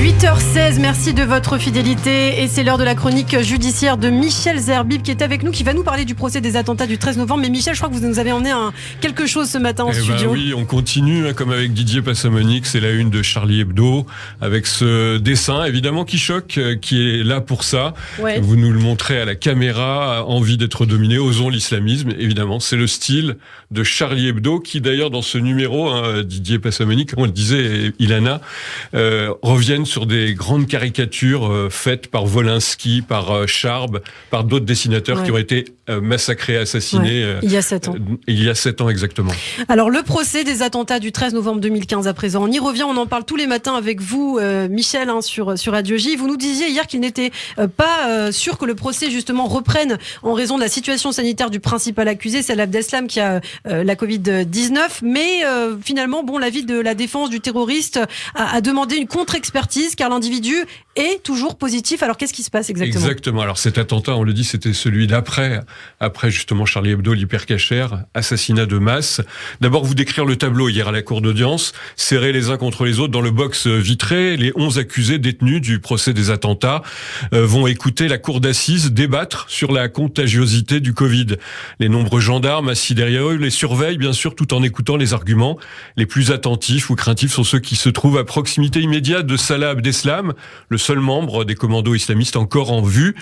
8h16, merci de votre fidélité et c'est l'heure de la chronique judiciaire de Michel Zerbib qui est avec nous, qui va nous parler du procès des attentats du 13 novembre. Mais Michel, je crois que vous nous avez emmené quelque chose ce matin en studio. Oui, on continue comme avec Didier Passamonique, c'est la une de Charlie Hebdo avec ce dessin évidemment qui choque, qui est là pour ça. Ouais. Vous nous le montrez à la caméra, envie d'être dominé, osons l'islamisme. Évidemment, c'est le style de Charlie Hebdo qui d'ailleurs dans ce numéro, Didier Passamonique, comme on le disait, Ilana, reviennent sur des grandes caricatures faites par Wolinski, par Charb, par d'autres dessinateurs qui ont été massacrés, assassinés. Il y a 7 ans. Il y a 7 ans exactement. Alors le procès des attentats du 13 novembre 2015 à présent, on y revient, on en parle tous les matins avec vous, Michel, sur Radio J. Vous nous disiez hier qu'il n'était pas sûr que le procès justement reprenne en raison de la situation sanitaire du principal accusé, Salah Abdeslam, qui a la Covid-19. Mais finalement, l'avis de la défense du terroriste a demandé une contre-expertise car l'individu est toujours positif. Alors qu'est-ce qui se passe exactement ? Exactement. Alors cet attentat, on le dit, c'était celui après justement Charlie Hebdo, l'hypercachère, assassinat de masse. D'abord, vous décrire le tableau hier à la cour d'audience, serrés les uns contre les autres dans le box vitré. Les 11 accusés détenus du procès des attentats vont écouter la cour d'assises débattre sur la contagiosité du Covid. Les nombreux gendarmes assis derrière eux les surveillent, bien sûr, tout en écoutant les arguments. Les plus attentifs ou craintifs sont ceux qui se trouvent à proximité immédiate de Salah Abdeslam, le seul membre des commandos islamistes encore en vie,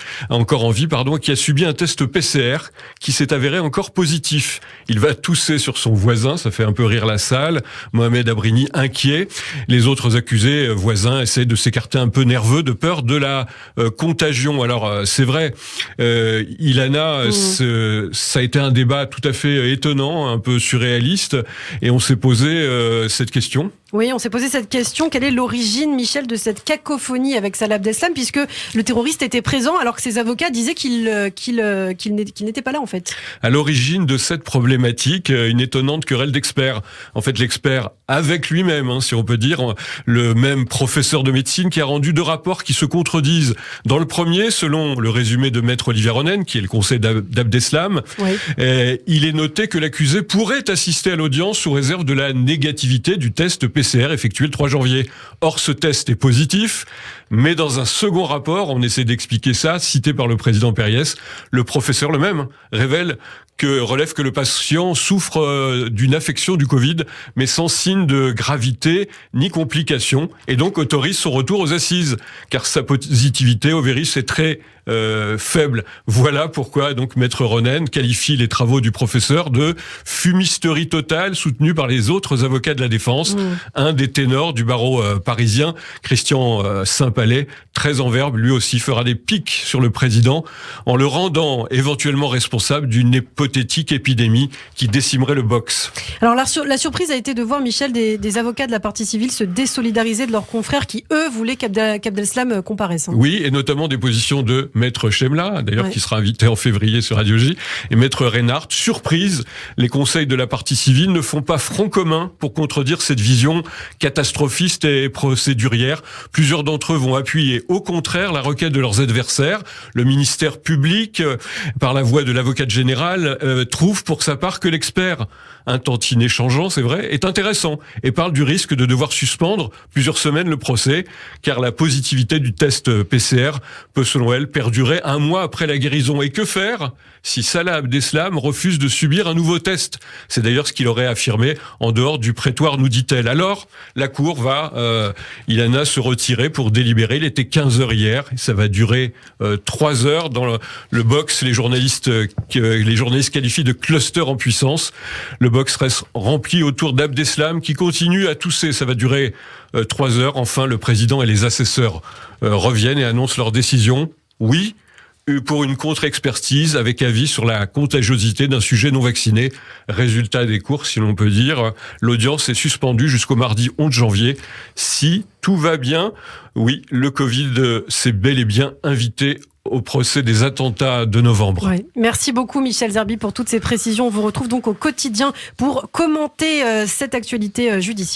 qui a subi un test PCR qui s'est avéré encore positif. Il va tousser sur son voisin, ça fait un peu rire la salle. Mohamed Abrini inquiet. Les autres accusés voisins essaient de s'écarter un peu nerveux de peur de la contagion. Alors c'est vrai, Ilana, ça a été un débat tout à fait étonnant, un peu surréaliste, et on s'est posé cette question. Oui, on s'est posé cette question. Quelle est l'origine, Michel, de cette cacophonie avec Salah Abdeslam, puisque le terroriste était présent alors que ses avocats disaient qu'il n'était pas là, en fait. À l'origine de cette problématique, une étonnante querelle d'experts. En fait, l'expert avec lui-même, si on peut dire, le même professeur de médecine qui a rendu 2 rapports qui se contredisent. Dans le premier, selon le résumé de Maître Olivier Ronen, qui est le conseil d'Abdeslam, il est noté que l'accusé pourrait assister à l'audience sous réserve de la négativité du test PCR effectué le 3 janvier. Or, ce test est positif, mais dans un second rapport, on essaie d'expliquer ça, cité par le président Périès, le professeur le même relève que le patient souffre d'une affection du Covid, mais sans signe de gravité ni complication, et donc autorise son retour aux assises, car sa positivité au virus est très faible. Voilà pourquoi donc Maître Ronen qualifie les travaux du professeur de fumisterie totale, soutenue par les autres avocats de la défense. Un des ténors du barreau parisien, Christian Saint-Palais, très en verbe, lui aussi fera des piques sur le président en le rendant éventuellement responsable d'une hypothétique épidémie qui décimerait le box. Alors la surprise a été de voir, Michel, des avocats de la partie civile se désolidariser de leurs confrères qui, eux, voulaient qu'Abdeslam comparaisse. Oui, et notamment des positions de Maître Chemla, d'ailleurs, qui sera invité en février sur Radio J, et Maître Reynard. Surprise, les conseils de la partie civile ne font pas front commun pour contredire cette vision catastrophiste et procédurière. Plusieurs d'entre eux vont appuyer au contraire la requête de leurs adversaires. Le ministère public, par la voix de l'avocate générale, trouve pour sa part que l'expert, un tantinet changeant, c'est vrai, est intéressant et parle du risque de devoir suspendre plusieurs semaines le procès, car la positivité du test PCR peut, selon elle, perdurer 1 mois après la guérison. Et que faire si Salah Abdeslam refuse de subir un nouveau test ? C'est d'ailleurs ce qu'il aurait affirmé en dehors du prétoire, nous dit-elle. Alors, la Cour va, Ilana, se retirer pour délibérer. Il était 15h hier, et ça va durer 3 heures. Dans le box, les journalistes qualifient de cluster en puissance. Le box reste rempli autour d'Abdeslam qui continue à tousser. Ça va durer 3 heures. Enfin, le président et les assesseurs reviennent et annoncent leur décision. Oui, pour une contre-expertise avec avis sur la contagiosité d'un sujet non vacciné. Résultat des courses, si l'on peut dire. L'audience est suspendue jusqu'au mardi 11 janvier. Si tout va bien, oui, le Covid s'est bel et bien invité au procès des attentats de novembre. Ouais. Merci beaucoup Michel Zerbib pour toutes ces précisions. On vous retrouve donc au quotidien pour commenter cette actualité judiciaire.